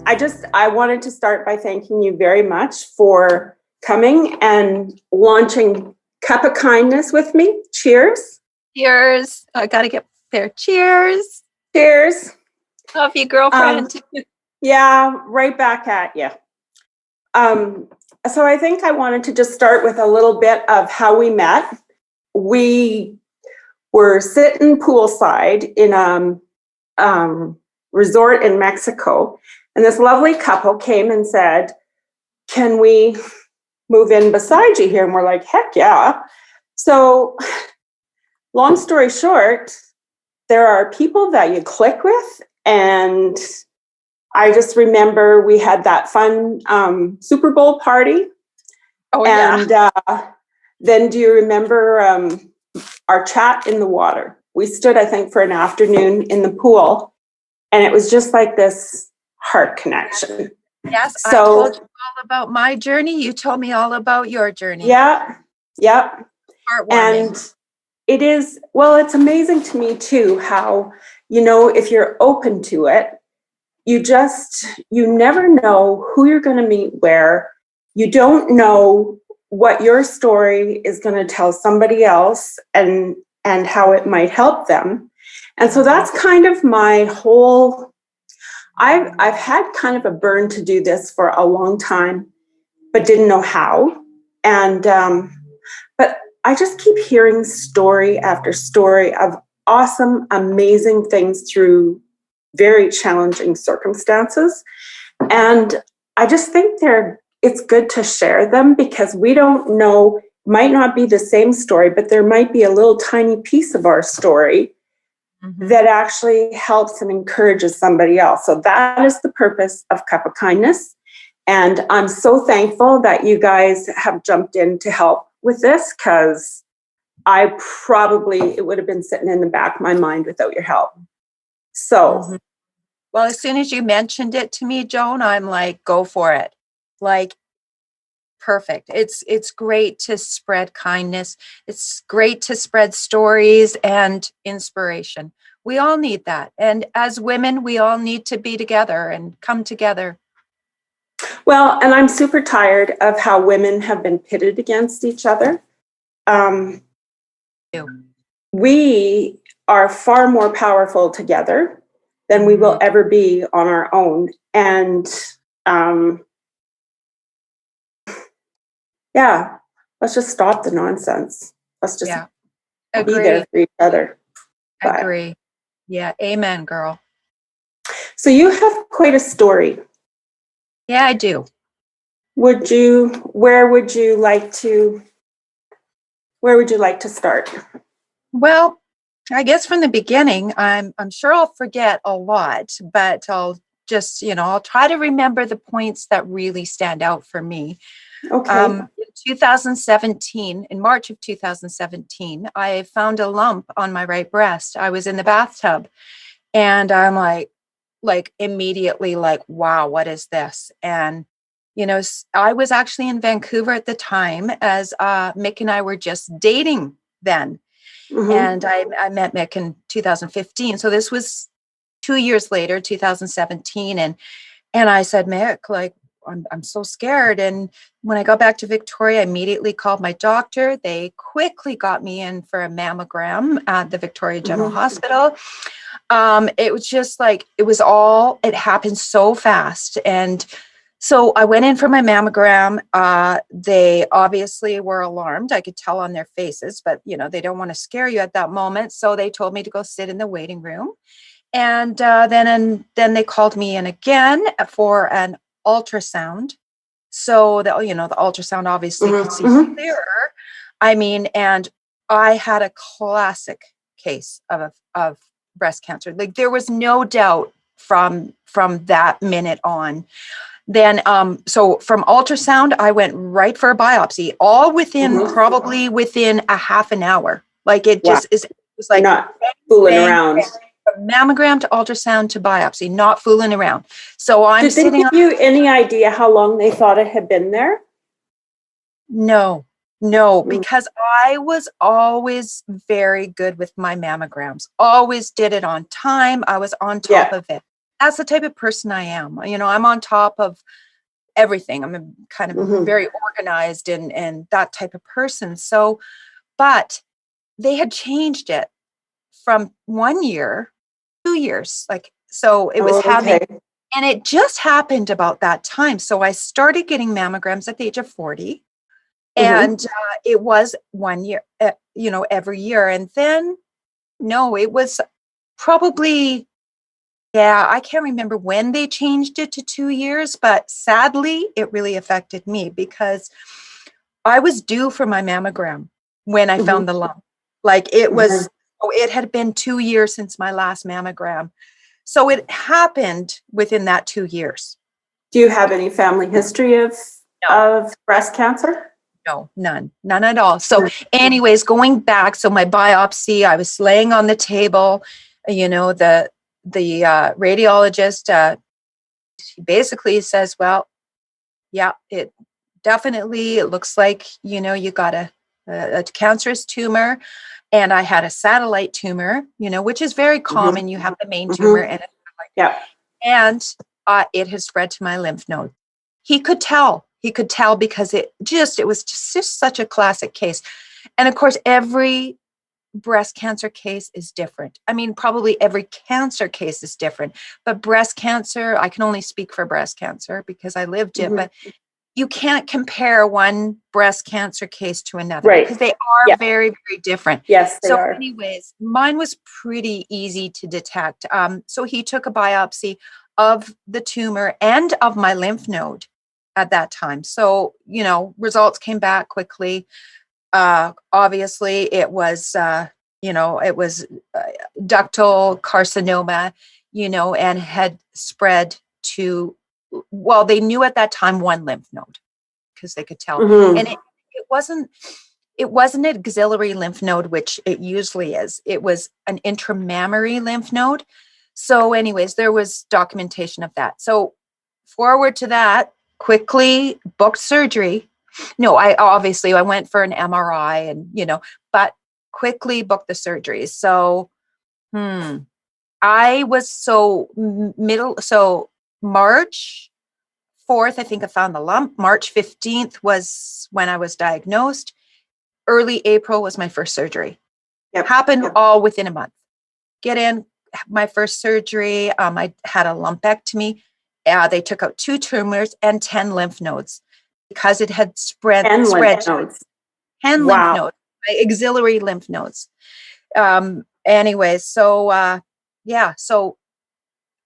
I wanted to start by thanking you very much for coming and launching Cup of Kindness with me. Cheers. Cheers. I got to get there. Cheers. Cheers. Love you, girlfriend. Yeah, right back at you. So I think I wanted to just start with a little bit of how we met. We were sitting poolside in a resort in Mexico, and this lovely couple came and said, "Can we move in beside you here?" And we're like, "Heck yeah." So long story short, there are people that you click with, and I just remember we had that fun Super Bowl party. Oh, and then do you remember our chat in the water? We stood, I think, for an afternoon in the pool, and it was just like this heart connection. Yes, so, I told you all about my journey. You told me all about your journey. Yeah. Heartwarming. And it is, well, it's amazing to me too, how, if you're open to it, you never know who you're going to meet where. You don't know what your story is going to tell somebody else and how it might help them. And so that's kind of my whole, I've had kind of a burn to do this for a long time, but didn't know how. And, but I just keep hearing story after story of awesome, amazing things through very challenging circumstances. And I just think it's good to share them, because we don't know, might not be the same story, but there might be a little tiny piece of our story that actually helps and encourages somebody else. So that is the purpose of Cup of Kindness. And I'm so thankful that you guys have jumped in to help with this, because it would have been sitting in the back of my mind without your help. So. Well, as soon as you mentioned it to me, Joan, I'm like, go for it. Like, perfect. It's great to spread kindness. It's great to spread stories and inspiration. We all need that. And as women, we all need to be together and come together. Well, and I'm super tired of how women have been pitted against each other. We are far more powerful together than we will ever be on our own. And let's just stop the nonsense. Let's just be there for each other. Agree. Yeah. Amen, girl. So you have quite a story. Yeah, I do. Where would you like to start? Well, I guess from the beginning, I'm sure I'll forget a lot, but I'll just, I'll try to remember the points that really stand out for me. Okay. In March of 2017, I found a lump on my right breast. I was in the bathtub, and I'm like immediately like, wow, what is this? And, I was actually in Vancouver at the time, as Mick and I were just dating then. And I met Mick in 2015. So this was 2 years later, 2017. And I said, Mick, like, I'm so scared. And when I got back to Victoria, I immediately called my doctor. They quickly got me in for a mammogram at the Victoria General Hospital. It was just like, it happened so fast. And so I went in for my mammogram. They obviously were alarmed. I could tell on their faces, but they don't want to scare you at that moment. So they told me to go sit in the waiting room. And then they called me in again for an ultrasound. So the ultrasound obviously could see clearer. I mean, and I had a classic case of breast cancer. Like, there was no doubt from that minute on. Then, so from ultrasound, I went right for a biopsy, all probably within a half an hour. Like, it was like, not fooling around. From mammogram to ultrasound to biopsy, not fooling around. So Did they give you any idea how long they thought it had been there? No, because I was always very good with my mammograms. Always did it on time. I was on top of it. that's the type of person I am. I'm on top of everything. I'm a kind of very organized and that type of person. So, but they had changed it from 1 year, 2 years. Like, so it was Okay. and it just happened about that time. So I started getting mammograms at the age of 40, and it was 1 year, every year. And then, no, it was probably, yeah, I can't remember when they changed it to 2 years, but sadly, it really affected me because I was due for my mammogram when I found the lump. Like it had been 2 years since my last mammogram. So it happened within that 2 years. Do you have any family history of breast cancer? No, none at all. So anyways, going back, so my biopsy, I was laying on the table, the radiologist, he basically says, well, yeah, it looks like, you got a cancerous tumor. And I had a satellite tumor, which is very common. You have the main tumor and and it has spread to my lymph node. He could tell because it was just such a classic case. And of course, every breast cancer case is different. I mean, probably every cancer case is different, but breast cancer, I can only speak for breast cancer because I lived it, but you can't compare one breast cancer case to another because they are very, very different. Yes, they are. Anyways, mine was pretty easy to detect. So he took a biopsy of the tumor and of my lymph node at that time. So, results came back quickly. Obviously, it was, ductal carcinoma, and had spread to, well, they knew at that time one lymph node because they could tell. And it wasn't an axillary lymph node, which it usually is. It was an intramammary lymph node. So anyways, there was documentation of that. So forward to that, quickly booked surgery. No, I went for an MRI and, but quickly booked the surgery. So, I was so March 4th, I think I found the lump. March 15th was when I was diagnosed. Early April was my first surgery. Happened all within a month. Get in, my first surgery. I had a lumpectomy. They took out 2 tumors and 10 lymph nodes because it had spread. 10 lymph nodes. 10 lymph nodes, axillary lymph nodes. Anyway, so so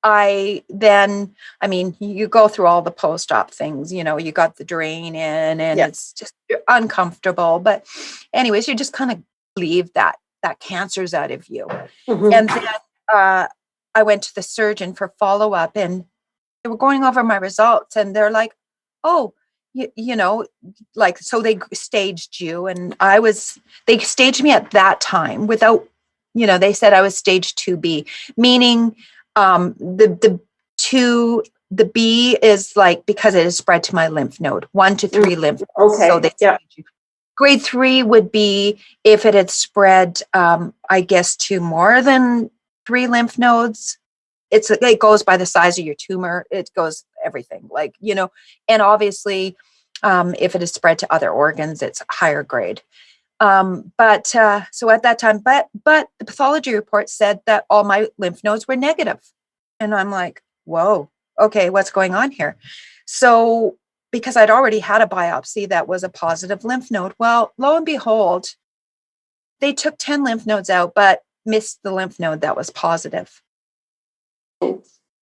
you go through all the post-op things, you got the drain in and it's just uncomfortable. But anyways, you just kind of leave that cancer's out of you. And then I went to the surgeon for follow-up and they were going over my results and they're like, oh, so they staged you. And they staged me at that time without, they said I was stage 2B, meaning the B is like, because it is spread to my lymph node, 1 to 3 lymph nodes. Okay. So they grade 3 would be if it had spread, I guess, to more than 3 lymph nodes. It goes by the size of your tumor. It goes everything, and obviously, if it is spread to other organs, it's higher grade. So at that time, but the pathology report said that all my lymph nodes were negative. And I'm like, whoa, okay, what's going on here? So because I'd already had a biopsy that was a positive lymph node, well, lo and behold, they took 10 lymph nodes out, but missed the lymph node that was positive.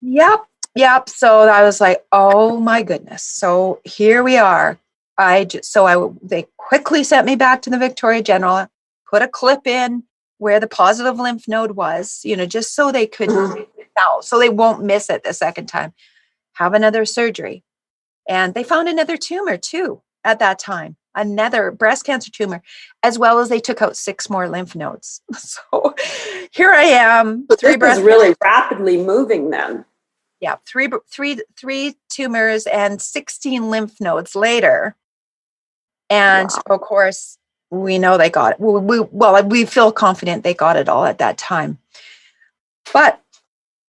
Yep. So I was like, oh my goodness. So here we are. They quickly sent me back to the Victoria General, put a clip in where the positive lymph node was, just so they could tell, so they won't miss it the second time, have another surgery. And they found another tumor too at that time, another breast cancer tumor, as well as they took out 6 more lymph nodes. So here I am. But this is really rapidly moving then. Yeah, three tumors and 16 lymph nodes later. And of course, we know they got it. We feel confident they got it all at that time. But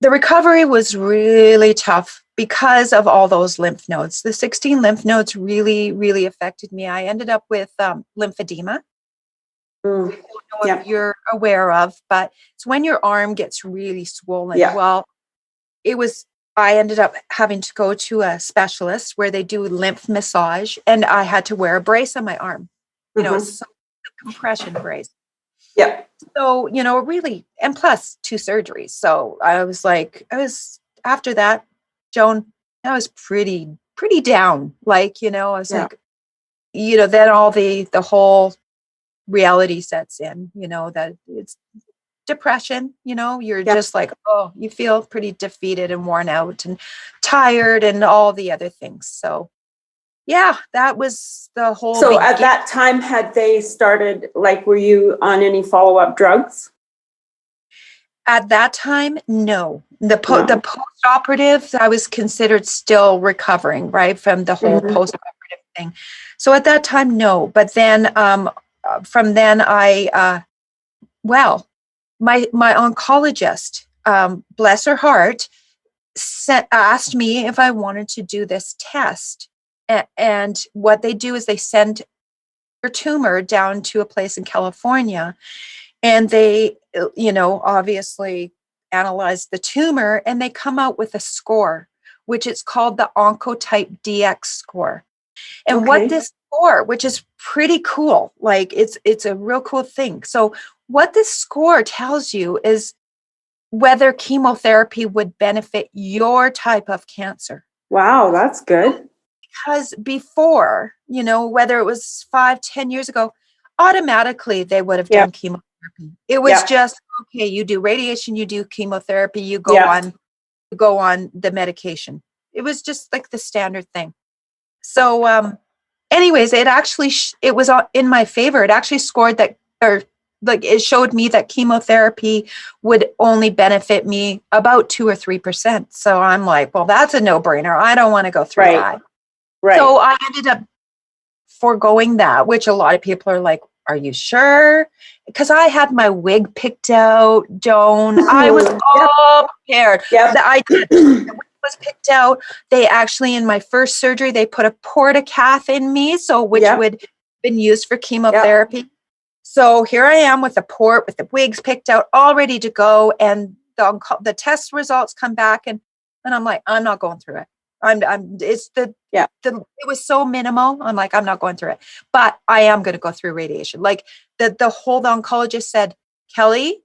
the recovery was really tough because of all those lymph nodes. The 16 lymph nodes really, really affected me. I ended up with lymphedema. Mm. I don't know Yeah. if you're aware of, but it's when your arm gets really swollen. Yeah. Well, I ended up having to go to a specialist where they do lymph massage, and I had to wear a brace on my arm. It's a compression brace. Yeah. So, really, and plus 2 surgeries. So after that, Joan, I was pretty down. I was Yeah. then all the whole reality sets in, that it's depression, you're Yeah. just like, oh, you feel pretty defeated and worn out and tired and all the other things. So yeah, that was the whole So at that time, had they started, were you on any follow-up drugs? At that time, no. No. The post-operative, I was considered still recovering, right, from the whole post-operative thing. So at that time, no. But then from then my oncologist, bless her heart, asked me if I wanted to do this test. And what they do is they send your tumor down to a place in California, and they, obviously analyze the tumor, and they come out with a score, which is called the Oncotype DX score. And what this score, which is pretty cool, it's a real cool thing. So what this score tells you is whether chemotherapy would benefit your type of cancer. Wow, that's good. Because before, whether it was 5-10 years ago, automatically they would have done chemotherapy. It was just, okay, you do radiation, you do chemotherapy, you go on the medication. It was just like the standard thing. So anyways, it was in my favor. It actually scored that, or it showed me that chemotherapy would only benefit me about 2 or 3%. So I'm like, well, that's a no-brainer. I don't want to go through that. Right. So I ended up foregoing that, which a lot of people are like, are you sure? Because I had my wig picked out, Joan. I was all prepared. I did. The wig was picked out. They actually, in my first surgery, they put a portacath in me, which would have been used for chemotherapy. So here I am with the port, with the wigs picked out, all ready to go. And the test results come back, and I'm like, I'm not going through it. It was so minimal. I'm like, I'm not going through it, but I am going to go through radiation. The oncologist said, Kelly,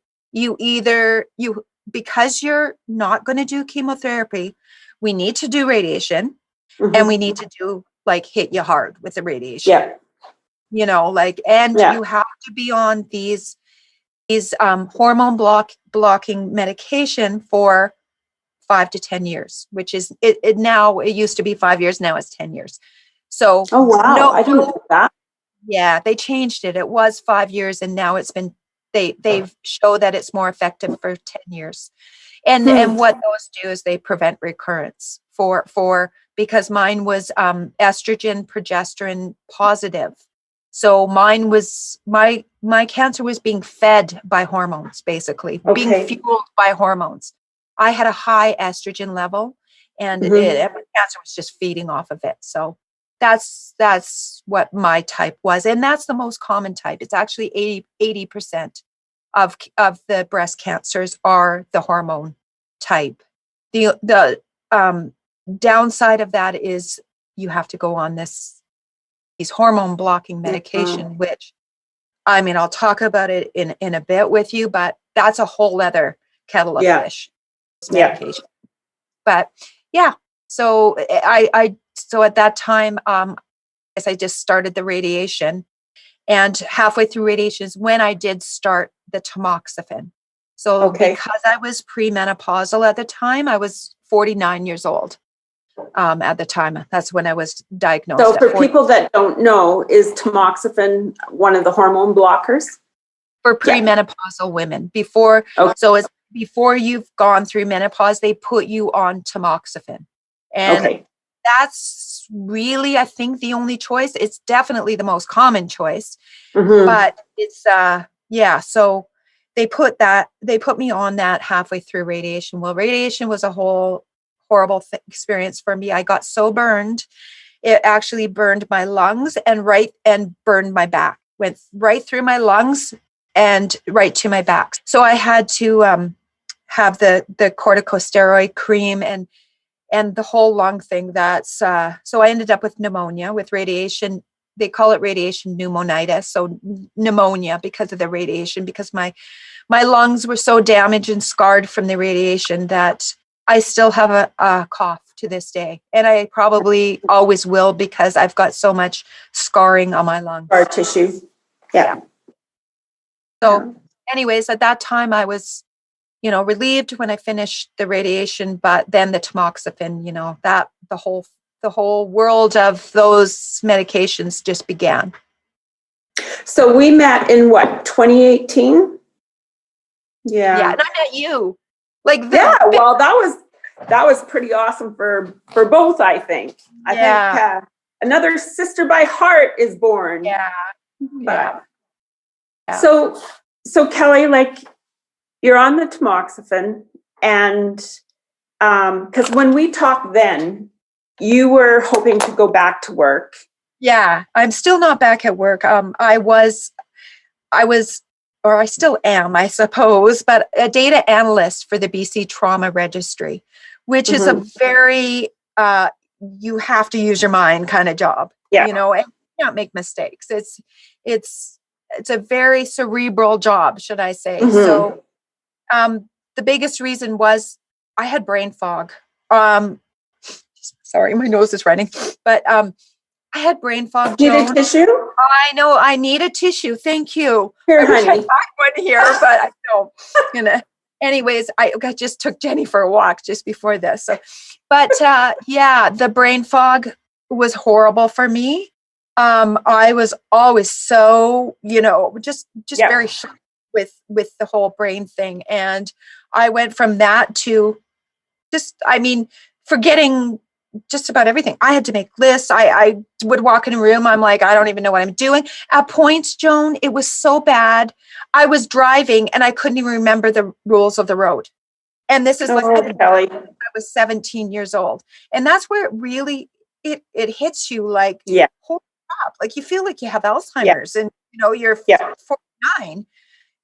because you're not going to do chemotherapy, we need to do radiation, and we need to do hit you hard with the radiation. You have to be on these hormone blocking medication for 5 to 10 years, which is it now. It used to be 5 years, now it's 10 years. So I didn't know that. Yeah, they changed it. It was 5 years, and now it's been they've shown that it's more effective for 10 years. And what those do is they prevent recurrence for because mine was estrogen, progesterone positive. So mine was my cancer was being fed by hormones, basically being fueled by hormones. I had a high estrogen level, and my cancer was just feeding off of it. So that's what my type was, and that's the most common type. It's actually 80% of the breast cancers are the hormone type. The downside of that is you have to go on these hormone blocking medication, which I'll talk about it in a bit with you, but that's a whole other kettle of fish. Medication. But so so at that time, I guess I just started the radiation, and halfway through radiation is when I did start the tamoxifen. So because I was premenopausal at the time, I was 49 years old. At the time, that's when I was diagnosed. So for people that don't know, is tamoxifen one of the hormone blockers? For premenopausal women, so it's before you've gone through menopause, they put you on tamoxifen. And that's really, I think, the only choice. It's definitely the most common choice. But it's, so they put me on that halfway through radiation. Well, radiation was a whole horrible experience for me. I got so burned. It actually burned my lungs and burned my back, went right through my lungs and right to my back. So I had to have the corticosteroid cream and the whole lung thing. So I ended up with pneumonia with radiation. They call it radiation pneumonitis. So pneumonia because of the radiation, because my lungs were so damaged and scarred from the radiation that I still have a cough to this day. And I probably always will because I've got so much scarring on my lungs. Scar tissue. Yeah. So anyways, at that time I was, relieved when I finished the radiation, but then the tamoxifen, that the whole world of those medications just began. So we met in what, 2018? Yeah, and I met you. Well, that was pretty awesome for both, I think. I think another sister by heart is born. Yeah. But, yeah. So Kelly, like, you're on the tamoxifen, and because when we talked then, you were hoping to go back to work. Yeah, I'm still not back at work. I was, or I still am, I suppose, but a data analyst for the BC Trauma Registry, which is a very, you have to use your mind kind of job, and you can't make mistakes. It's a very cerebral job, should I say. So the biggest reason was I had brain fog. Sorry, my nose is running, but I had brain fog. Need a tissue? I know, I need a tissue. Thank you. Here, I wish honey. I had one here, but I don't. Anyways, I just took Jenny for a walk just before this. So, but the brain fog was horrible for me. I was always so, just very shocked with the whole brain thing. And I went from that to forgetting just about everything. I had to make lists. I would walk in a room. I'm like, I don't even know what I'm doing. At points, Joan, it was so bad. I was driving and I couldn't even remember the rules of the road. And this is Kelly. I was 17 years old. And that's where it really, it hits you like, holy crap. Like you feel like you have Alzheimer's and, you're 49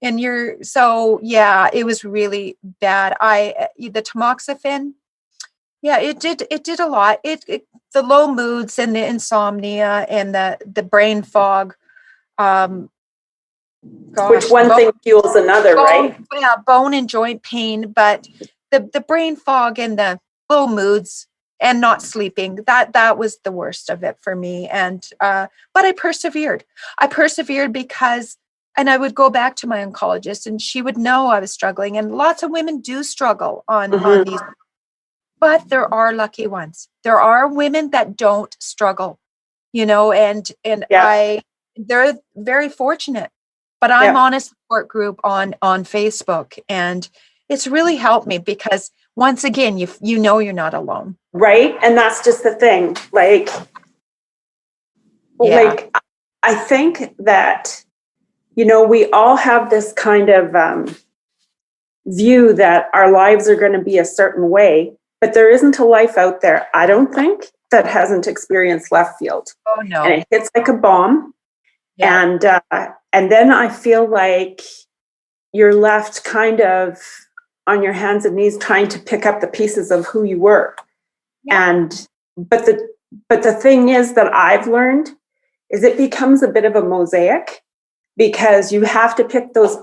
and it was really bad. The tamoxifen, it did a lot. The low moods and the insomnia and the brain fog. Which one thing fuels another, right? Yeah, bone and joint pain, but the brain fog and the low moods and not sleeping, that was the worst of it for me. And but I persevered. Because, and I would go back to my oncologist and she would know I was struggling. And lots of women do struggle on these. But there are lucky ones. There are women that don't struggle, and they're very fortunate. But I'm on a support group on Facebook, and it's really helped me because once again, you're not alone. Right. And that's just the thing. Like I think that, we all have this kind of view that our lives are going to be a certain way. But there isn't a life out there, I don't think, that hasn't experienced left field. Oh, no. And it hits like a bomb. Yeah. And then I feel like you're left kind of on your hands and knees trying to pick up the pieces of who you were. Yeah. But the thing is that I've learned is it becomes a bit of a mosaic because you have to pick those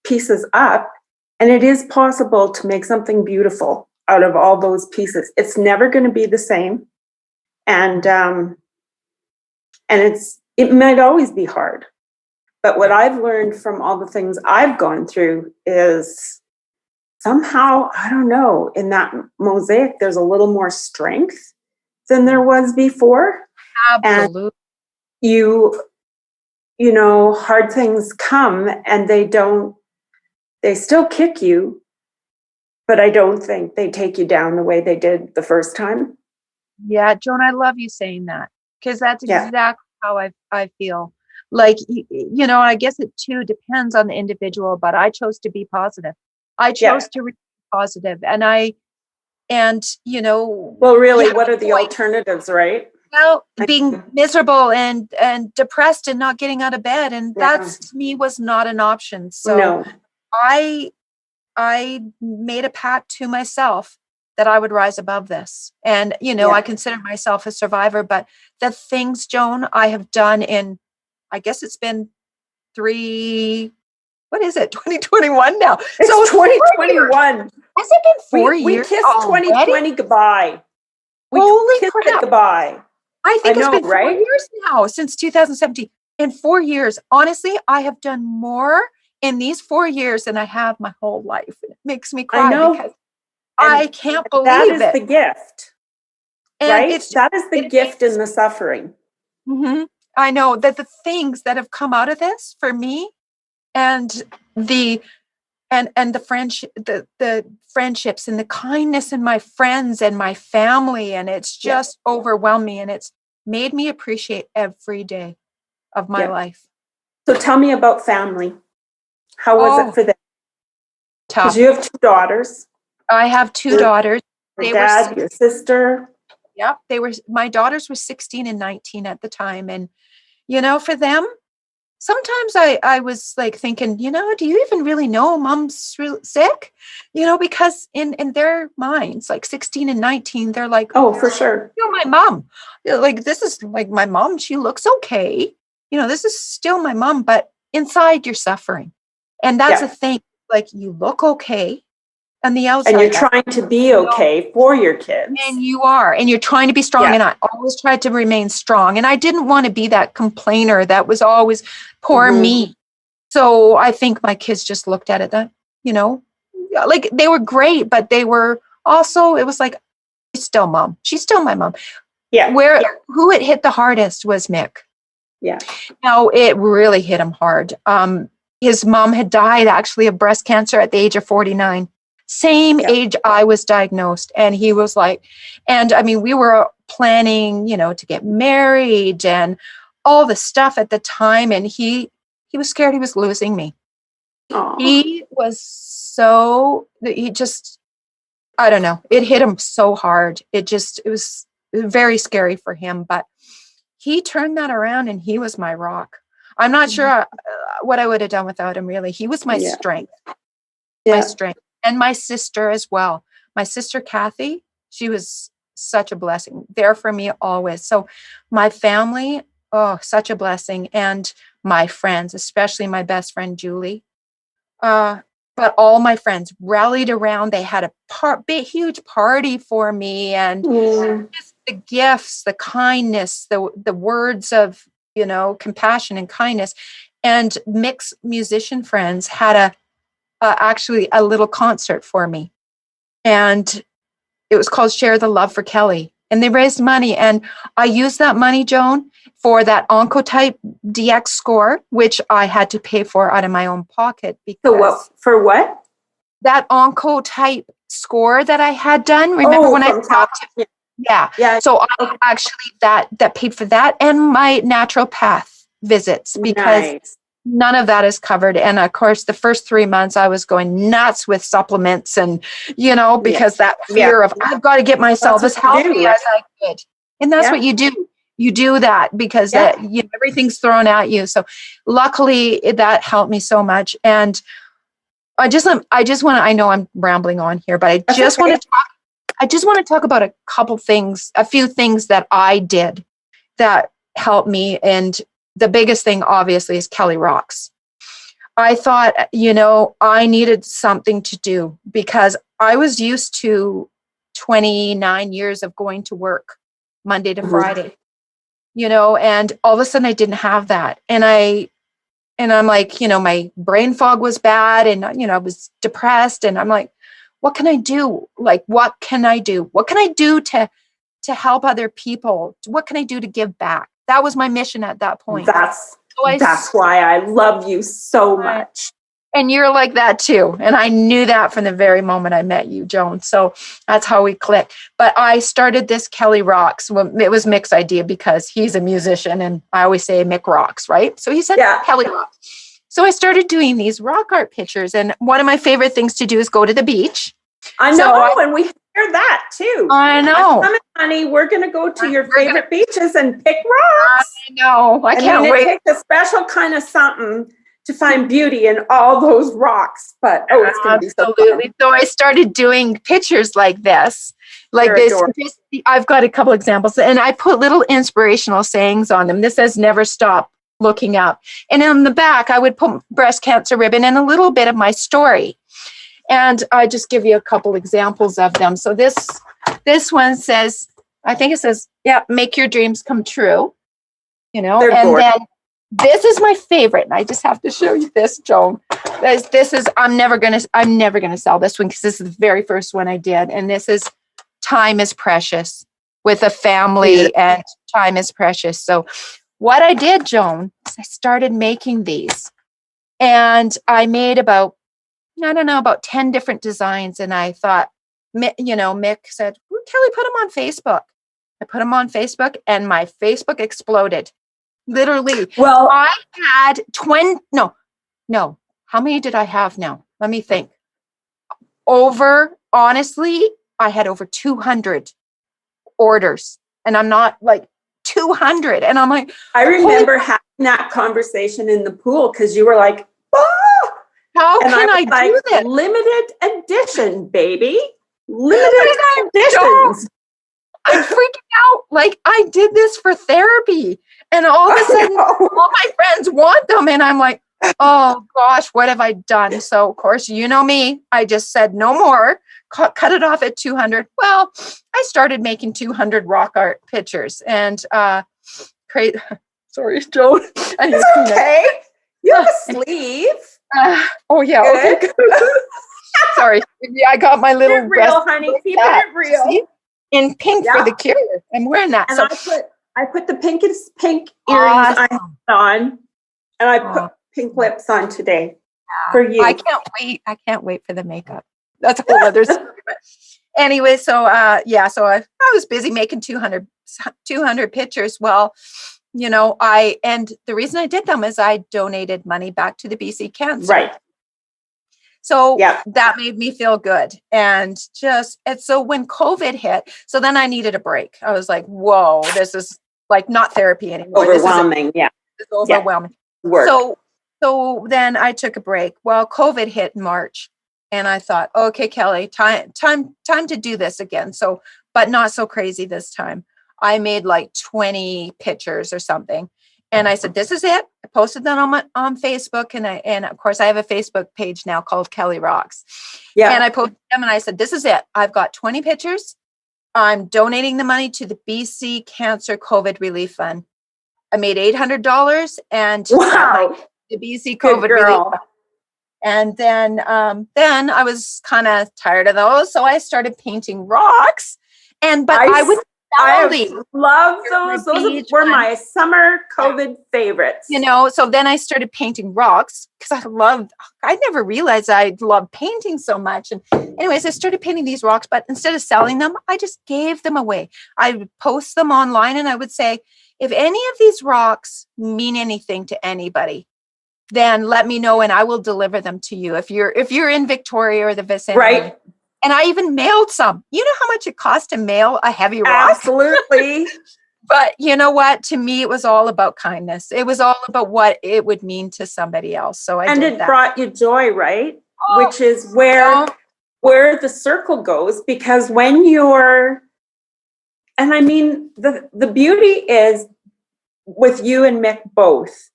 pieces up, and it is possible to make something beautiful out of all those pieces. It's never going to be the same. And it might always be hard. But what I've learned from all the things I've gone through is somehow, I don't know, in that mosaic, there's a little more strength than there was before. Absolutely. And hard things come and they still kick you. But I don't think they take you down the way they did the first time. Yeah, Joan, I love you saying that because that's exactly how I feel. like, I guess it too depends on the individual, but I chose to be positive. I Yeah. chose to remain positive, and Well, you really, have what a are the point. alternatives, right? Well, I being miserable and depressed and not getting out of bed, and Yeah. that's to me was not an option. So No. I made a pact to myself that I would rise above this. And, Yeah. I consider myself a survivor, but the things, Joan, I have done in, I guess it's been what is it, 2021 now? So It's 2021. has it been 4 years We kissed already? 2020 goodbye. We Holy kissed it crap. goodbye. I I think it's know, been 4 right? years now, since 2017. In 4 years, honestly, I have done more in these 4 years than I have my whole life. It makes me I cry know. because I And can't that believe is it. the gift, And right? That is the it gift in makes, the suffering. I know that the things that have come out of this for me, and the the friendship, the friendships and the kindness in my friends and my family, and it's Yeah. just overwhelmed me, and it's made me appreciate every day of my Yeah. life. So tell me about family. How was it Oh, for them? Because tough. you have two daughters, I have two your, daughters. your They were dad, your sister. Yep, my daughters were 16 and 19 at the time, and for them, sometimes I was like thinking, do you even really know mom's sick? Because in their minds, like 16 and 19, they're like, Oh, for sure. my mom. Like, this is like my mom. She looks okay. This is still my mom, but inside you're suffering. And that's the Yeah. thing. Like, you look okay on the And you're outside, but trying to be okay for your kids. and you are, and you're trying to be strong. Yeah. And I always tried to remain strong. And I didn't want to be that complainer that was always poor Mm-hmm. me. So I think my kids just looked at it that, like, they were great, but they were also, it was like, she's still mom. She's still my mom. Yeah. Who it hit the hardest was Mick. Yeah. No, it really hit him hard. His mom had died actually of breast cancer at the age of 49. Same age I was diagnosed. And he was like, and I mean, we were planning, to get married and all the stuff at the time. And he was scared he was losing me. Aww. He just, I don't know. It hit him so hard. It was very scary for him, but he turned that around and he was my rock. I'm not sure what I would have done without him, really. He was my strength, and my sister as well. My sister, Kathy, she was such a blessing, there for me always. So my family, oh, such a blessing. And my friends, especially my best friend, Julie. But all my friends rallied around. They had a big, huge party for me, and just the gifts, the kindness, the words of compassion and kindness. And Mick's musician friends had actually a little concert for me, and it was called Share the Love for Kelly. And they raised money, and I used that money, Joan, for that Oncotype DX score, which I had to pay for out of my own pocket. Because for what? That Oncotype score that I had done. Remember when I talked to? Yeah. So I actually that paid for that and my naturopath visits, because none of that is covered. And of course, the first 3 months I was going nuts with supplements and, because that fear of I've got to get myself as healthy as I could. And that's what you do. You do that because everything's thrown at you. So luckily that helped me so much. And I just want to, I know I'm rambling on here, but I just want to talk about a few things that I did that helped me. And the biggest thing, obviously, is Kelly Rocks. I thought, I needed something to do because I was used to 29 years of going to work Monday to Friday, and all of a sudden I didn't have that. And I'm like, my brain fog was bad and, I was depressed and I'm like, what can I do? Like, what can I do? What can I do to help other people? What can I do to give back? That was my mission at that point. That's why I love you so much. And you're like that too. And I knew that from the very moment I met you, Joan. So that's how we clicked. But I started this Kelly Rocks. Well, it was Mick's idea because he's a musician and I always say Mick rocks, right? So he said Kelly Rocks. So I started doing these rock art pictures. And one of my favorite things to do is go to the beach. I know, and we hear that too. I know. Come on, honey, we're going to go to your favorite beaches and pick rocks. I know. I can't wait. It takes a special kind of something to find beauty in all those rocks. But it's going to be so fun. So I started doing pictures like this. I've got a couple examples, and I put little inspirational sayings on them. This says, never stop looking up. And on the back, I would put breast cancer ribbon and a little bit of my story. And I just give you a couple examples of them. So this one says, I think it says, make your dreams come true. You know, then this is my favorite. And I just have to show you this, Joan. This is, I'm never gonna sell this one because this is the very first one I did. And this is time is precious with a family and time is precious. So what I did, Joan, is I started making these and I made about 10 different designs. And I thought, Mick said, Kelly, put them on Facebook. I put them on Facebook and my Facebook exploded. Literally. Well, I had how many did I have now? Let me think. Honestly, I had over 200 orders and I'm not like 200. And I'm like, I remember having that conversation in the pool because you were like, how can I do this? Limited edition, baby. Limited editions. I'm freaking out. Like I did this for therapy. And all of a sudden, all my friends want them. And I'm like, oh gosh, what have I done? So of course, you know me, I just said no more, cut it off at 200. Well, I started making 200 rock art pictures and sorry, Joan. It's okay. You have a sleeve. Okay. Sorry. Yeah, I got my little keep it real, honey. Keep it real. See? In pink for the cure. I'm wearing that. And I put the pink earrings I have on, and I put pink lips on today for you. I can't wait for the makeup. That's a whole other story. Anyway, so I was busy making 200 pictures. Well, and the reason I did them is I donated money back to the BC Cancer. Right. So that made me feel good. And so when COVID hit, so then I needed a break. I was like, whoa, this is like not therapy anymore. Overwhelming. It's overwhelming. Work. So then I took a break. Well, COVID hit in March and I thought, okay, Kelly, time to do this again. So, but not so crazy this time. I made like 20 pictures or something. And I said, this is it. I posted that on Facebook. And of course I have a Facebook page now called Kelly Rocks. Yeah. And I posted them and I said, this is it. I've got 20 pictures. I'm donating the money to the BC Cancer COVID Relief Fund. I made $800 and the BC COVID Relief Fund. And then I was kind of tired of those. So I started painting rocks. I love those. Those were my summer COVID favorites. So then I started painting rocks because I never realized I loved painting so much. And anyways, I started painting these rocks, but instead of selling them, I just gave them away. I would post them online and I would say, if any of these rocks mean anything to anybody, then let me know and I will deliver them to you. If you're in Victoria or the vicinity. Right. And I even mailed some. You know how much it costs to mail a heavy rock? Absolutely. But you know what? To me, it was all about kindness. It was all about what it would mean to somebody else. So I did that. Brought you joy, right? Which is where the circle goes. Because when you're, and I mean, the beauty is with you and Mick both,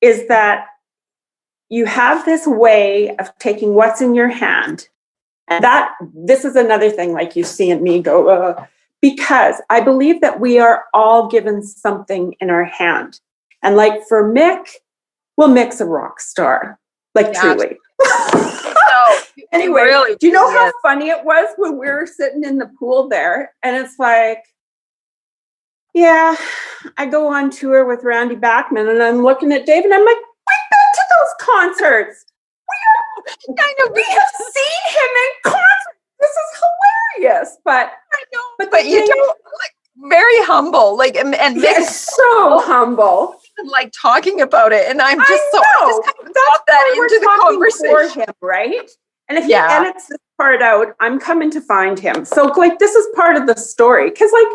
is that you have this way of taking what's in your hand. And this is another thing, like you see in me go, because I believe that we are all given something in our hand. And like for Mick, Mick's a rock star, truly. Anyway, really, do you know how funny it was when we were sitting in the pool there? And it's like, I go on tour with Randy Bachman and I'm looking at Dave and I'm like, we've been to those concerts. I know. We have seen him in concert. This is hilarious. But I know. But But you don't, like, very humble, like, and yes, so humble. like talking about it. And I'm just I just kind of That's got that why we're into the talking conversation. for him, right? And if he Yeah. edits this part out, I'm coming to find him. So like this is part of the story. Because like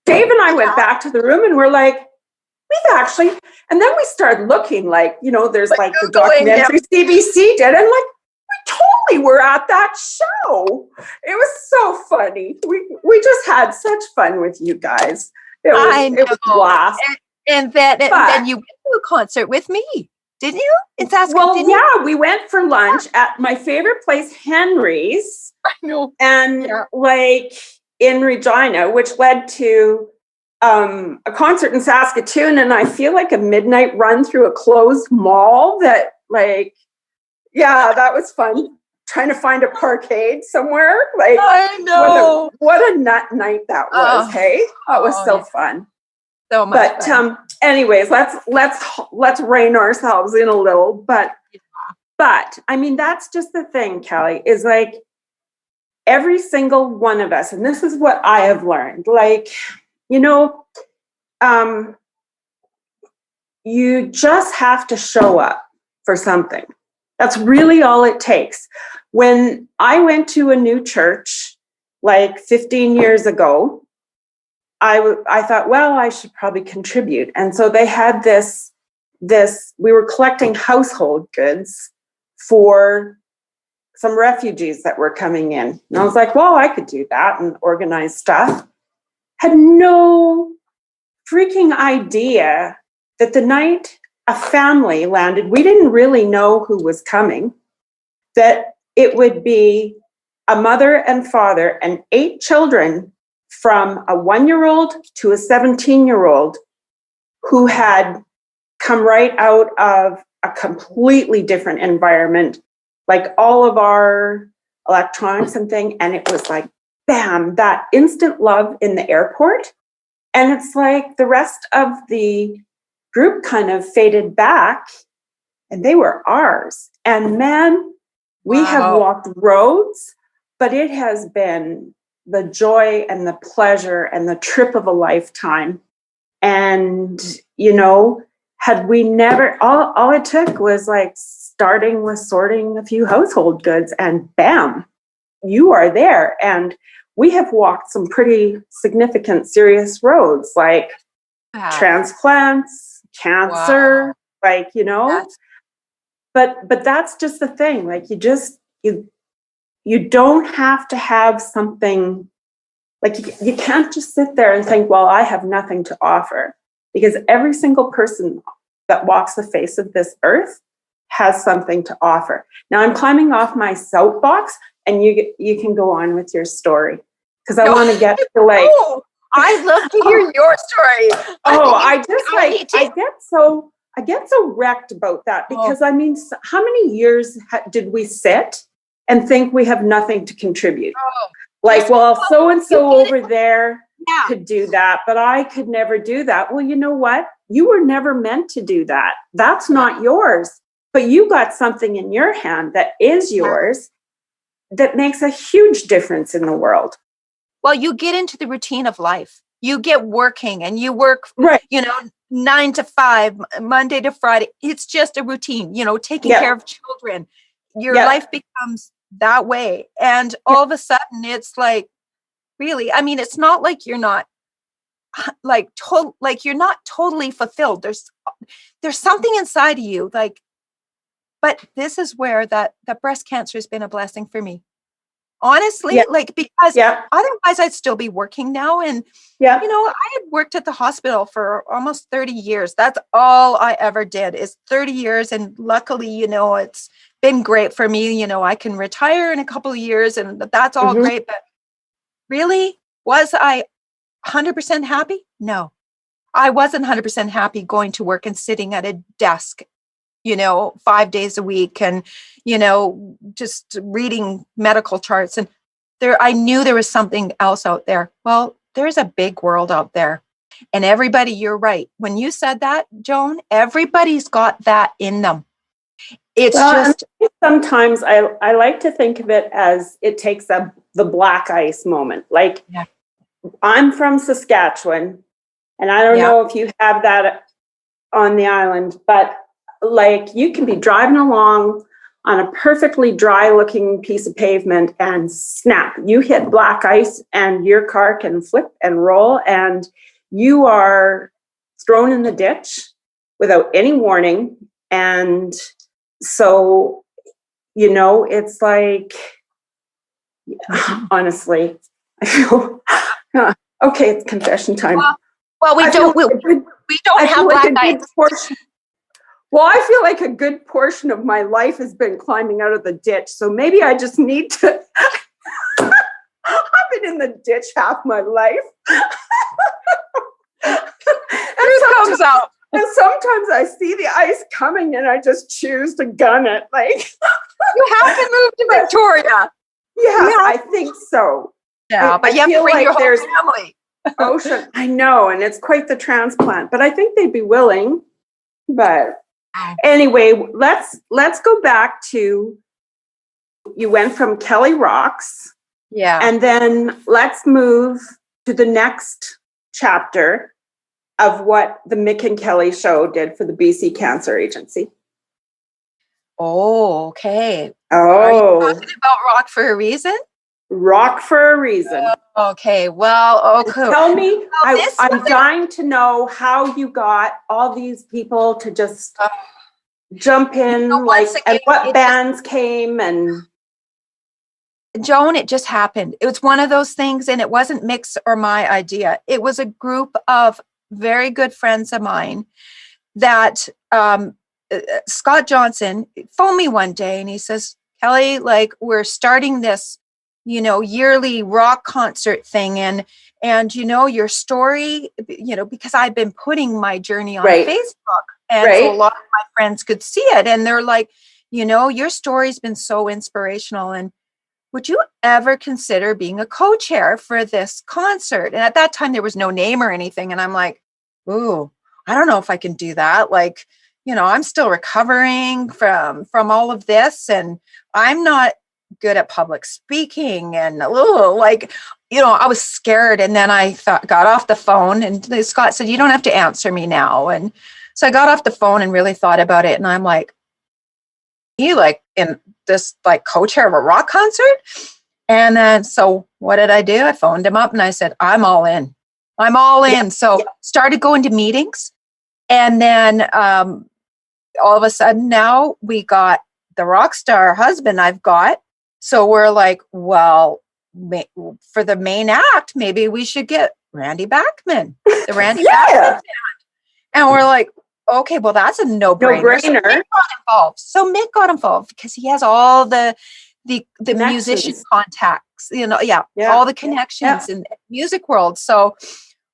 Dave and I went back to the room and we're like, we've actually, and then we started looking like, you know, there's like the documentary CBC did, and like we totally were at that show. It was so funny. We just had such fun with you guys. It was a blast. And then you went to a concert with me, didn't you? In Saskatoon? Well, yeah, we went for lunch at my favorite place, Henry's. I know. And like in Regina, which led to a concert in Saskatoon, and I feel like a midnight run through a closed mall that like, yeah, that was fun. Trying to find a parkade somewhere. Like, I know. What a nut night that was, hey? That was so fun. So much fun. Anyways, let's rein ourselves in a little. But I mean, that's just the thing, Kelly, is like every single one of us, and this is what I have learned, like, you know, you just have to show up for something. That's really all it takes. When I went to a new church like 15 years ago, I thought, well, I should probably contribute. And so they had this, we were collecting household goods for some refugees that were coming in. And I was like, well, I could do that and organize stuff. Had no freaking idea that the night a family landed, we didn't really know who was coming, that it would be a mother and father and 8 children from a 1-year-old to a 17-year-old who had come right out of a completely different environment, like all of our electronics and thing. And it was like, bam, that instant love in the airport. And it's like the rest of the group kind of faded back and they were ours. And man, we have walked roads, but it has been the joy and the pleasure and the trip of a lifetime. And, you know, had we never, all it took was like starting with sorting a few household goods and bam, you are there. And we have walked some pretty significant, serious roads like transplants, cancer, like, you know, but that's just the thing. Like you don't have to have something, like you can't just sit there and think, well, I have nothing to offer, because every single person that walks the face of this earth has something to offer. Now I'm climbing off my soapbox and you can go on with your story. Because I want to get to like. Oh, I'd love to hear your story. I get so wrecked about that because I mean, how many years did we sit and think we have nothing to contribute? Like, well, so and so over there could do that, but I could never do that. Well, you know what? You were never meant to do that. That's not yours. But you got something in your hand that is yours that makes a huge difference in the world. Well, you get into the routine of life. You get working and you work, you know, 9 to 5, Monday to Friday. It's just a routine, you know, taking care of children. Your life becomes that way. And all of a sudden it's like, really, I mean, it's not like you're not like, you're not totally fulfilled. There's something inside of you, like, but this is where that breast cancer has been a blessing for me. Honestly, like, because otherwise I'd still be working now. And, you know, I had worked at the hospital for almost 30 years. That's all I ever did is 30 years. And luckily, you know, it's been great for me. You know, I can retire in a couple of years and that's all great. But really, was I 100% happy? No, I wasn't 100% happy going to work and sitting at a desk, you know, 5 days a week and, you know, just reading medical charts. And I knew there was something else out there. Well, there's a big world out there. And everybody, you're right. When you said that, Joan, everybody's got that in them. it's Well, just, and sometimes I like to think of it as it takes the black ice moment. Like, yeah, I'm from Saskatchewan, and I don't yeah, know if you have that on the island, but like you can be driving along on a perfectly dry looking piece of pavement and snap, you hit black ice and your car can flip and roll and you are thrown in the ditch without any warning. And so, it's like, honestly, I feel, okay, it's confession time. well, we I feel don't, we, like a good, we don't I have feel like black a ice. good portion. Well, I feel like a good portion of my life has been climbing out of the ditch. So maybe I just need to. I've been in the ditch half my life. Truth comes out. And sometimes I see the ice coming and I just choose to gun it. Like, You have to move to Victoria. yeah, I think so. Yeah, but you have to feel bring like your whole there's family. ocean. I know, and it's quite the transplant, but I think they'd be willing. But anyway, let's go back to, you went from Kelly Rocks, Yeah. and then let's move to the next chapter of what the Mick and Kelly show did for the BC Cancer Agency. Oh, okay. Are you Oh, talking about Rock for a Reason? Rock for a Reason. Okay. Well, okay. Tell me, Well, I'm dying to know how you got all these people to just jump in, once again, and what bands came, and Joan, it just happened. It was one of those things, and it wasn't Mick's or my idea. It was a group of very good friends of mine that Scott Johnson phoned me one day and he says, Kelly, like, we're starting this, yearly rock concert thing. And your story, because I've been putting my journey on Facebook. And so a lot of my friends could see it. And they're like, your story's been so inspirational. And would you ever consider being a co-chair for this concert? And at that time, there was no name or anything. And I'm like, ooh, I don't know if I can do that. Like, I'm still recovering from all of this, and I'm not good at public speaking, and I was scared. And then I got off the phone, and Scott said, you don't have to answer me now. And so I got off the phone and really thought about it. And I'm like, you like in this like co-chair of a rock concert? And then, so what did I do? I phoned him up and I said, I'm all in. I'm all in. Yeah. So started going to meetings. And then all of a sudden now we got the rock star husband I've got. So we're like, well, for the main act, maybe we should get Randy Bachman, the Randy Bachman band. And we're like, okay, well, that's a no-brainer. So Mick got involved. So Mick got involved because he has all the musician contacts, all the connections in the music world. So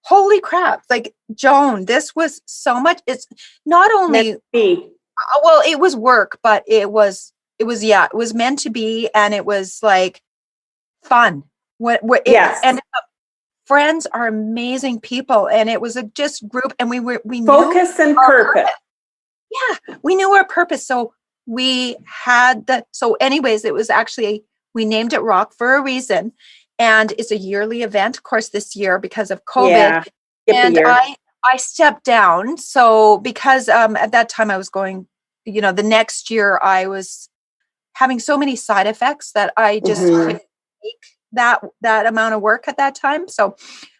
holy crap, like, Joan, this was so much. It's not only, well, it was work, but it was meant to be. And it was like fun. And friends are amazing people. And it was a just group, and we knew focus and purpose. Yeah, we knew our purpose. So we had anyways, it was actually, we named it Rock for a reason. And it's a yearly event, of course, this year because of COVID. And I stepped down. So because at that time I was going, the next year I was having so many side effects that I just couldn't take that amount of work at that time. So,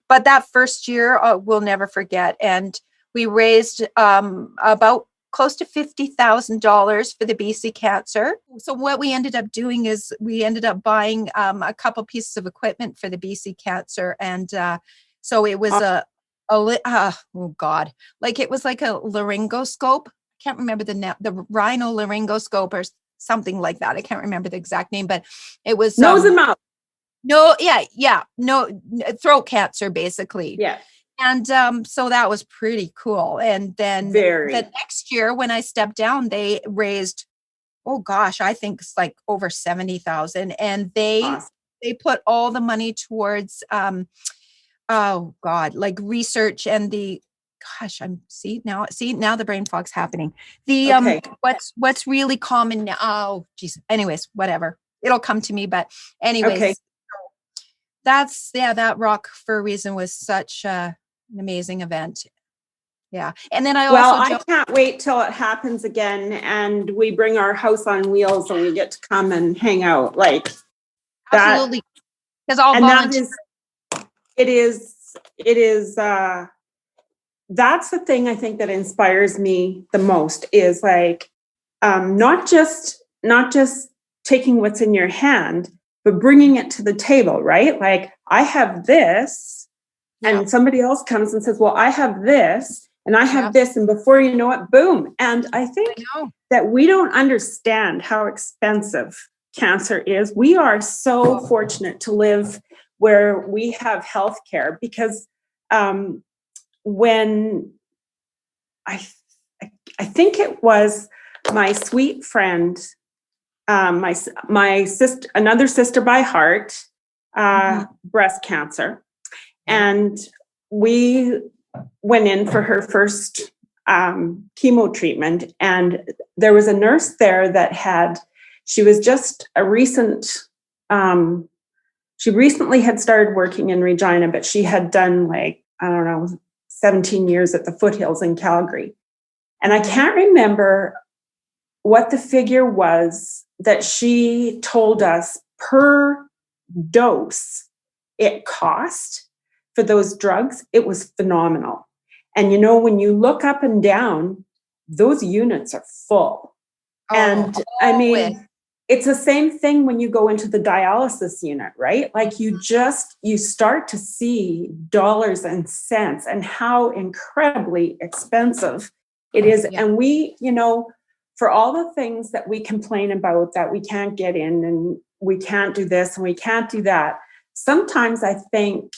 but that first year we'll never forget. And we raised about close to $50,000 for the BC Cancer. So what we ended up doing is we ended up buying a couple pieces of equipment for the BC Cancer. And so it was it was like a laryngoscope. I can't remember the rhinolaryngoscope or something like that. I can't remember the exact name, but it was nose and mouth. No, throat cancer, basically. Yeah. And so that was pretty cool. And then the next year when I stepped down, they raised, I think it's like over 70,000. And they put all the money towards, like research and the gosh, now the brain fog's happening. The Okay. what's really common now. Oh, geez. Anyways, whatever. It'll come to me. But Okay. anyways, that Rock for a Reason was such an amazing event. Yeah. And then I Well, also I can't wait till it happens again and we bring our house on wheels and we get to come and hang out like that. absolutely, because I'll And volunteer. it is, that's the thing I think that inspires me the most is like, not just taking what's in your hand, but bringing it to the table, right? Like I have this and somebody else comes and says, well, I have this and I have this. And before you know it, boom. And I think that we don't understand how expensive cancer is. We are so fortunate to live where we have healthcare because when I think it was my sweet friend, my sister, another sister by heart, breast cancer. And we went in for her first chemo treatment. And there was a nurse there that she was just she recently had started working in Regina, but she had done like, I don't know, 17 years at the foothills in Calgary. And I can't remember what the figure was that she told us per dose it cost for those drugs. It was phenomenal. And you know, when you look up and down, those units are full. I mean, it's the same thing when you go into the dialysis unit, right? Like you start to see dollars and cents and how incredibly expensive it is. Yeah. And we, you know, for all the things that we complain about that we can't get in and we can't do this and we can't do that, sometimes I think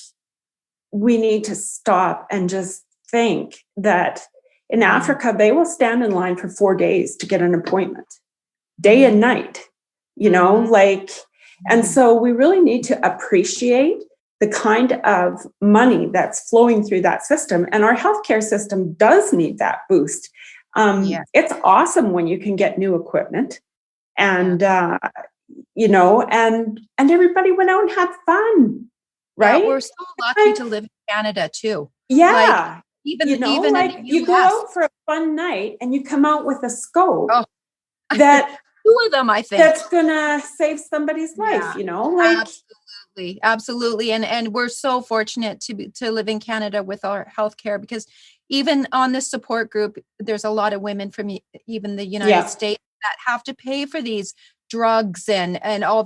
we need to stop and just think that in Africa, they will stand in line for 4 days to get an appointment, day and night, you know, like, and so we really need to appreciate the kind of money that's flowing through that system. And our healthcare system does need that boost. It's awesome when you can get new equipment and, you know, and everybody went out and had fun, right? Yeah, we're so lucky to live in Canada too. Yeah. Like, even like in the you go out for a fun night and you come out with a scope that two of them, I think, that's gonna save somebody's life, you know, like absolutely. And we're so fortunate to live in Canada with our healthcare, because even on this support group, there's a lot of women from even the United States that have to pay for these drugs and all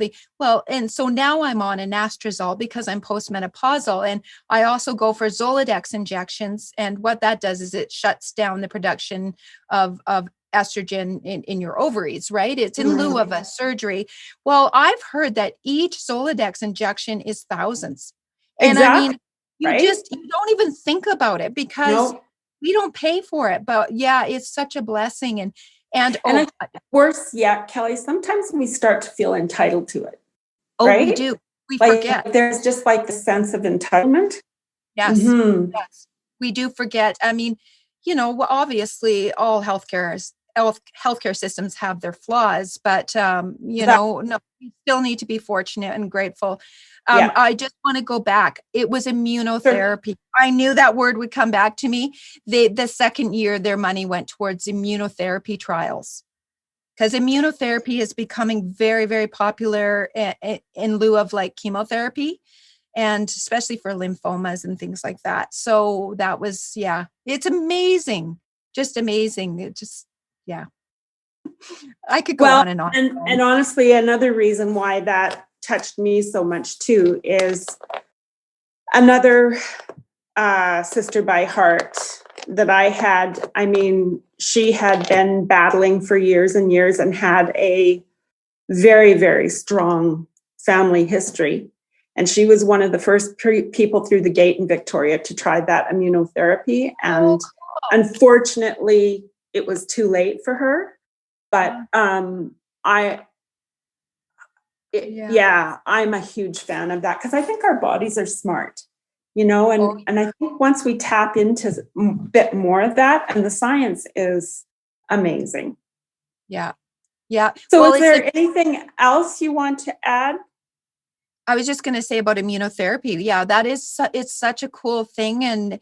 and so now I'm on anastrozole because I'm postmenopausal, and I also go for Zoladex injections, and what that does is it shuts down the production of estrogen in your ovaries, right? It's in lieu of a surgery. Well, I've heard that each Zoladex injection is thousands. And I mean, you don't even think about it because we don't pay for it, but it's such a blessing. And worse yet, Kelly, sometimes we start to feel entitled to it. Right? We do. We forget. There's just like the sense of entitlement. Yes. Yes. We do forget. I mean, you know, obviously all healthcare systems have their flaws, but you know, no, we still need to be fortunate and grateful. I just want to go back. It was immunotherapy. Sure. I knew that word would come back to me. The second year, their money went towards immunotherapy trials, because immunotherapy is becoming very, very popular in lieu of like chemotherapy, and especially for lymphomas and things like that. So that was, it's amazing. Just amazing. It just, I could go on and on. And honestly, another reason why that touched me so much too is another sister by heart that I had. I mean, she had been battling for years and years and had a very, very strong family history. And she was one of the first people through the gate in Victoria to try that immunotherapy. And unfortunately, it was too late for her. But I'm a huge fan of that, because I think our bodies are smart. Oh, and I think once we tap into a bit more of that, and the science is amazing. yeah. Yeah. So Well, is there anything else you want to add? I was just going to say about immunotherapy. Yeah, that is, it's such a cool thing. And,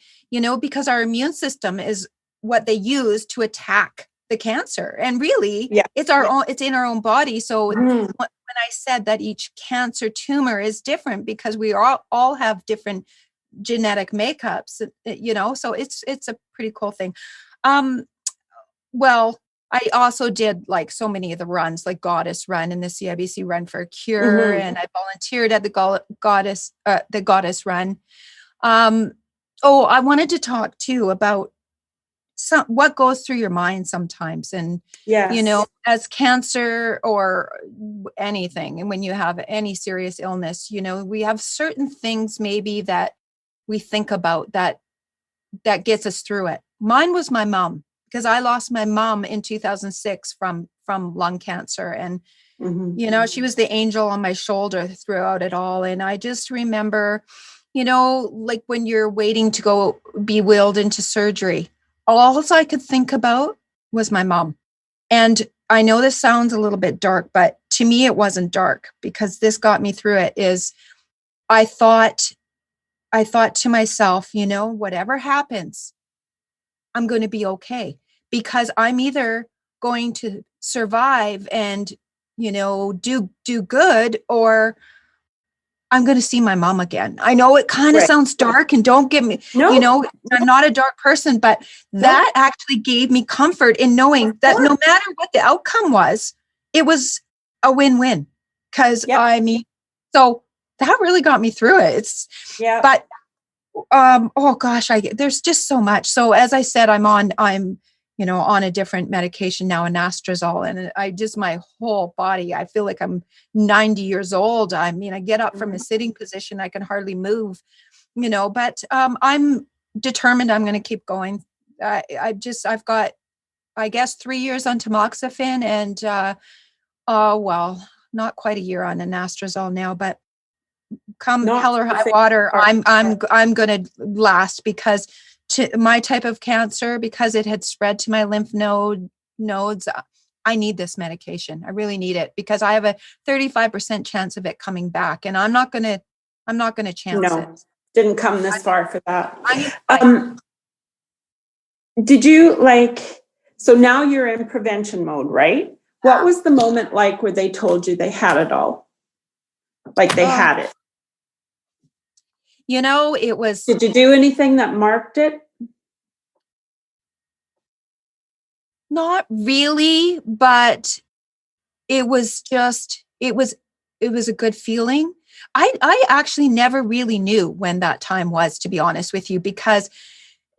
because our immune system is what they use to attack the cancer. And really, Yeah. it's our own, it's in our own body. So Mm. when I said that each cancer tumor is different because we all have different genetic makeups, so it's a pretty cool thing. Um, well, I also did like so many of the runs, like Goddess Run and the CIBC Run for a Cure, Mm-hmm. and I volunteered at the Goddess Run. Oh, I wanted to talk too about what goes through your mind sometimes, and Yes. as cancer or anything, and when you have any serious illness, we have certain things maybe that we think about that gets us through it. Mine was my mom, because I lost my mom in 2006 from lung cancer, and Mm-hmm. she was the angel on my shoulder throughout it all. And I just remember, like when you're waiting to go be wheeled into surgery, all I could think about was my mom. And I know this sounds a little bit dark, but to me it wasn't dark, because this got me through it. Is I thought to myself, whatever happens, I'm going to be okay, because I'm either going to survive and, do good, or I'm going to see my mom again. I know it kind of Right. sounds dark, and don't get me, No, I'm not a dark person, but no, that actually gave me comfort in knowing that no matter what the outcome was, it was a win-win. Because yep, so that really got me through it. yeah. But oh gosh, there's just so much. So as I said, I'm on a different medication now, anastrozole, and I just, my whole body, I feel like I'm 90 years old. I mean, I get up from a sitting position, I can hardly move, but I'm determined I'm going to keep going. I've got, I guess, 3 years on tamoxifen, and well, not quite a year on anastrozole now, but come Not hell or the high same water, part. I'm going to last, because to my type of cancer, because it had spread to my lymph nodes, I need this medication. I really need it, because I have a 35% chance of it coming back, and I'm not going to chance it. No, didn't come this far for that. I need to fight. Did you so now you're in prevention mode, right? What was the moment like where they told you they had it all? Like they Oh, had it. it was Did you do anything that marked it? not really, but it was just, it was a good feeling. I actually never really knew when that time was, to be honest with you, because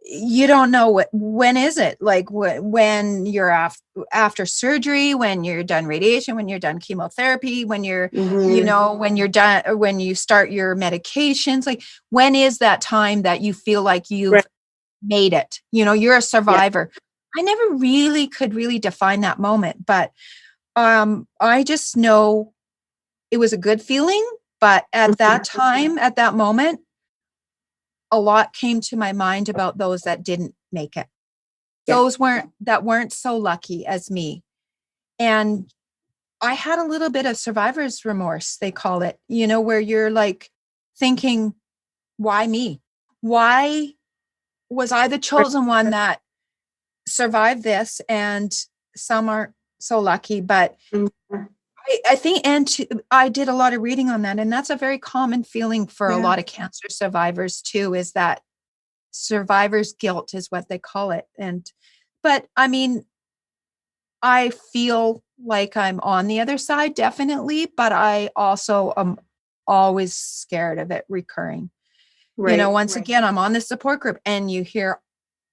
you don't know when is it, like when you're after surgery, when you're done radiation, when you're done chemotherapy, when you're when you're done, when you start your medications, like when is that time that you feel like you've Right. made it, you're a Yeah. survivor. I never really could define that moment, but I just know it was a good feeling. But at that time, at that moment, a lot came to my mind about those that didn't make it. Yeah. Those weren't so lucky as me. And I had a little bit of survivor's remorse, they call it, where you're like thinking, why me? Why was I the chosen one that survived this? And some aren't so lucky, but Mhm. I think, I did a lot of reading on that, and that's a very common feeling for a Yeah. lot of cancer survivors too, is that survivor's guilt is what they call it. But I mean, I feel like I'm on the other side, definitely, but I also am always scared of it recurring. Right. Once again, I'm on the support group, and you hear,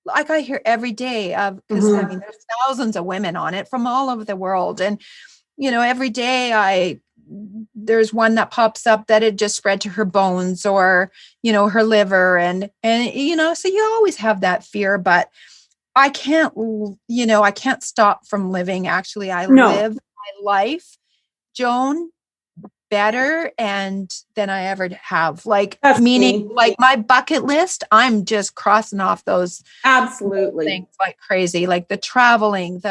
like I hear every day of, because I mean, there's thousands of women on it from all over the world. And, every day there's one that pops up that it just spread to her bones, or, her liver. And so you always have that fear, but I can't stop from living. Actually, I No. live my life, Joan. better and than I ever have. Like, That's meaning me. like my bucket list, I'm just crossing off those Absolutely. things like crazy, like the traveling,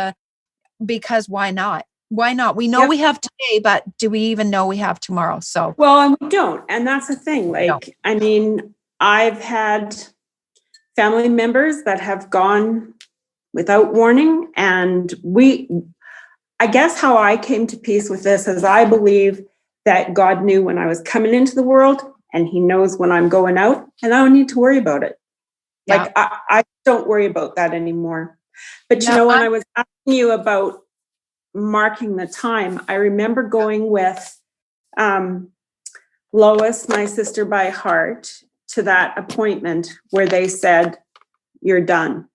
because why not? Why not? We know Yep. we have today, but do we even know we have tomorrow? So Well, and we don't. And that's the thing. no. Like, I mean, I've had family members that have gone without warning. And I guess how I came to peace with this is I believe that God knew when I was coming into the world and he knows when I'm going out, and I don't need to worry about it. Yeah. Like, I don't worry about that anymore. But Yeah, when I was asking you about marking the time, I remember going with Lois, my sister by heart, to that appointment where they said, you're done.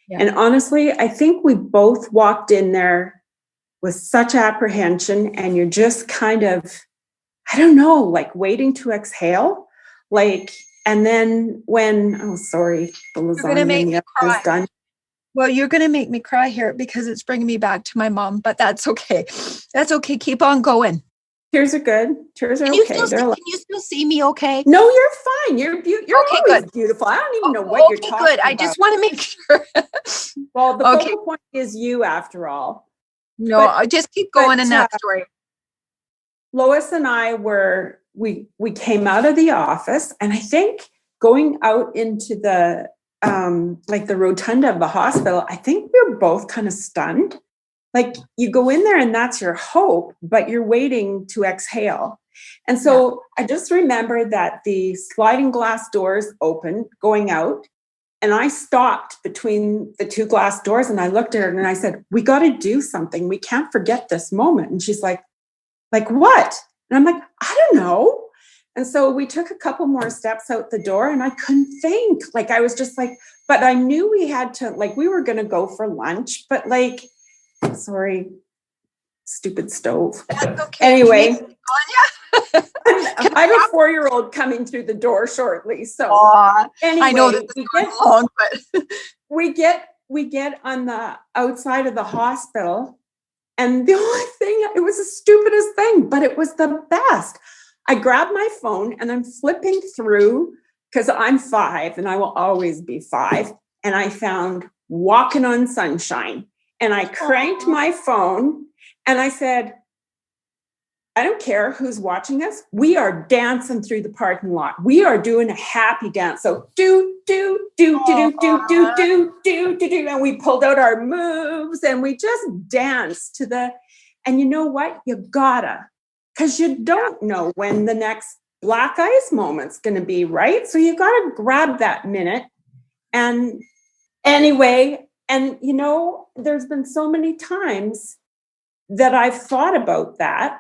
Yeah. And honestly, I think we both walked in there with such apprehension, and you're just kind of, I don't know, like waiting to exhale. Like, and then when, oh, sorry, the lasagna in the oven is done. Well, you're going to make me cry here because it's bringing me back to my mom, but that's okay. That's okay. Keep on going. Tears are good. Tears are okay. Can you still see me okay? No, you're fine. You're Okay, always good. Beautiful. I don't even know what you're talking good. about. I just want to make sure. Well, the focal point is you after all. No, I just keep going in that story. Lois and I we came out of the office, and I think going out into the like the rotunda of the hospital, I think we were both kind of stunned. Like, you go in there and that's your hope, but you're waiting to exhale. And so I just remember that the sliding glass doors opened going out, and I stopped between the two glass doors, and I looked at her and I said, we got to do something. We can't forget this moment. And she's like what? And I'm like, I don't know. And so we took a couple more steps out the door, and I couldn't think. Like, I was just like, but I knew we had to, like, we were going to go for lunch, but like, sorry, stupid stove. That's okay. Anyway, I have a 4-year-old coming through the door shortly. So anyway, I know that long, but we get on the outside of the hospital, and the only thing, it was the stupidest thing, but it was the best. I grabbed my phone and I'm flipping through, because I'm 5 and I will always be 5. And I found Walking on Sunshine, and I cranked my phone and I said, I don't care who's watching us. We are dancing through the parking lot. We are doing a happy dance. So do, do, do, do, do, do, do, do, do, do, do. And we pulled out our moves and we just danced to the, and you know what? You gotta, because you don't know when the next black ice moment's going to be, right? So you got to grab that minute. And anyway, and you know, there's been so many times that I've thought about that,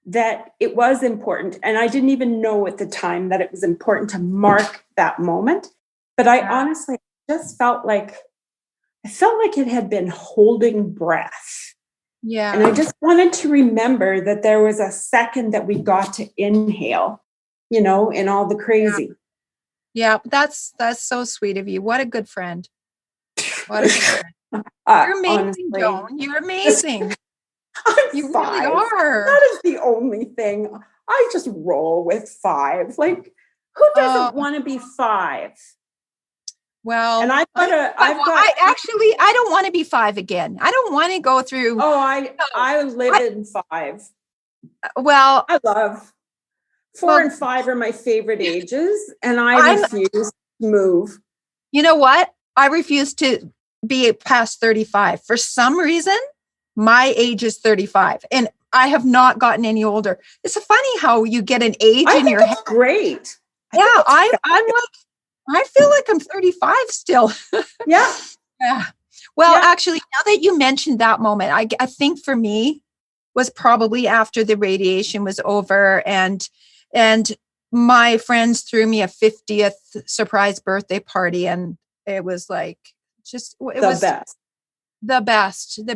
that it was important. And I didn't even know at the time that it was important to mark that moment. But I honestly just felt like it had been holding breath. Yeah. And I just wanted to remember that there was a second that we got to inhale, you know, in all the crazy. Yeah, that's so sweet of you. What a good friend. What a good friend. You're amazing, honestly, Joan. You're amazing. You 5. really are. That is the only thing. I just roll with 5. Like, who doesn't want to be 5? Well, and I don't want to be 5 again. I don't want to go through. I live in 5. Well, I love 4 and 5 are my favorite ages, and I refuse to move. You know what? I refuse to be past 35. For some reason, my age is 35, and I have not gotten any older. It's funny how you get an age in your head. Great. I'm like, I feel like I'm 35 still. Yeah. Well, actually, now that you mentioned that moment, I think for me was probably after the radiation was over, and my friends threw me a 50th surprise birthday party, and it was like the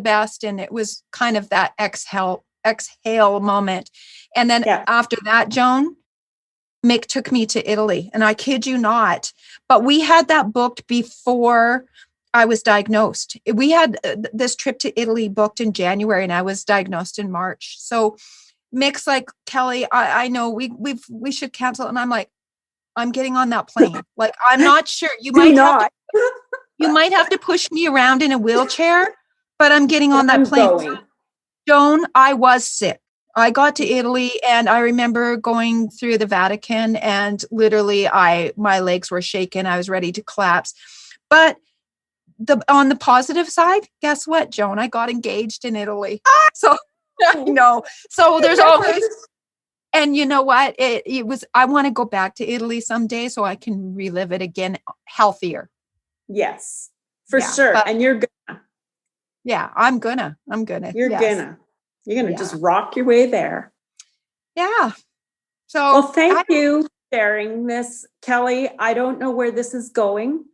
best. And it was kind of that exhale moment. And then after that, Joan, Mick took me to Italy, and I kid you not, but we had that booked before I was diagnosed. We had this trip to Italy booked in January, and I was diagnosed in March. So Mick's like, Kelly, I know we should cancel. And I'm like, I'm getting on that plane. Like, I'm not sure. You might have to push me around in a wheelchair, but I'm getting on that plane. Going. Joan, I was sick. I got to Italy and I remember going through the Vatican and literally my legs were shaking. I was ready to collapse. But on the positive side, guess what, Joan? I got engaged in Italy. So I know. So there's always, and you know what? It was, I want to go back to Italy someday so I can relive it again healthier. Yes, for sure. And you're gonna. Yeah, I'm gonna. You're gonna just rock your way there. Yeah. So well, thank you for sharing this, Kelly. I don't know where this is going,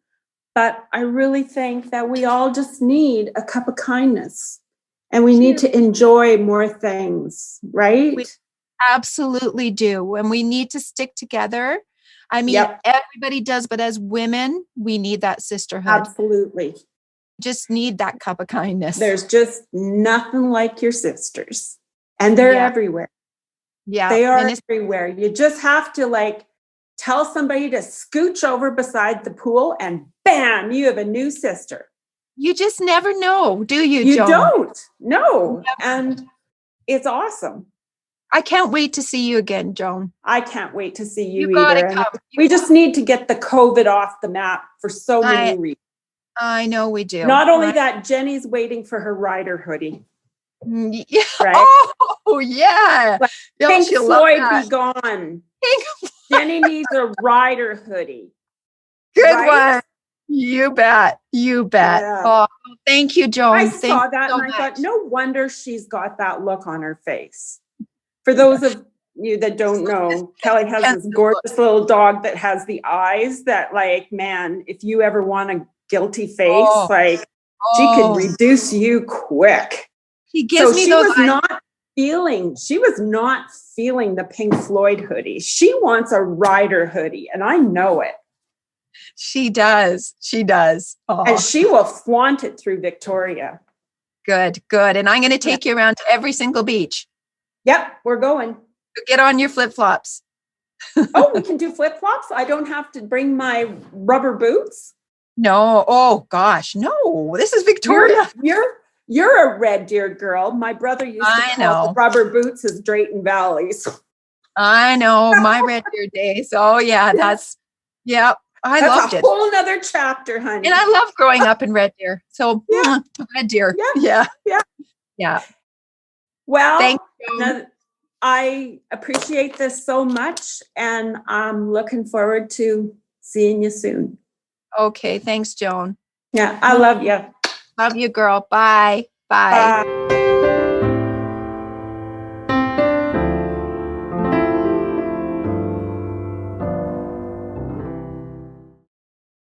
but I really think that we all just need a cup of kindness and we need to enjoy more things, right? We absolutely do. And we need to stick together. I mean, everybody does, but as women, we need that sisterhood. Absolutely. Just need that cup of kindness. There's just nothing like your sisters. And they're everywhere. Yeah. They are everywhere. You just have to tell somebody to scooch over beside the pool and bam, you have a new sister. You just never know, do you, You Joan? don't. No. And it's awesome. I can't wait to see you again, Joan. I can't wait to see you either. And we just need to get the COVID off the map for so many reasons. I know we do. Not only that, Jenny's waiting for her rider hoodie. Yeah. Right? Oh, yeah. Pink Floyd be gone. Jenny needs a rider hoodie. Good one. You bet. Yeah. Oh, thank you, Joan. I saw that and I thought, no wonder she's got that look on her face. For those of you that don't know, Kelly has this gorgeous little dog that has the eyes that man, if you ever want a guilty face, she could reduce you quick. She gives me those she was not feeling the Pink Floyd hoodie. She wants a rider hoodie, and I know it. She does. And she will flaunt it through Victoria. Good. And I'm going to take you around to every single beach. Yep, we're going. Get on your flip-flops. Oh, we can do flip-flops? I don't have to bring my rubber boots? No. Oh, gosh. No. This is Victoria. You're a Red Deer girl. My brother used to call the rubber boots his Drayton Valleys. I know. My Red Deer days. Oh, yeah. I loved it. That's a whole nother chapter, honey. And I love growing up in Red Deer. So, Red Deer. Yeah. Well, thank you. I appreciate this so much, and I'm looking forward to seeing you soon. Okay. Thanks, Joan. Yeah, I love you. Love you, girl. Bye. Bye.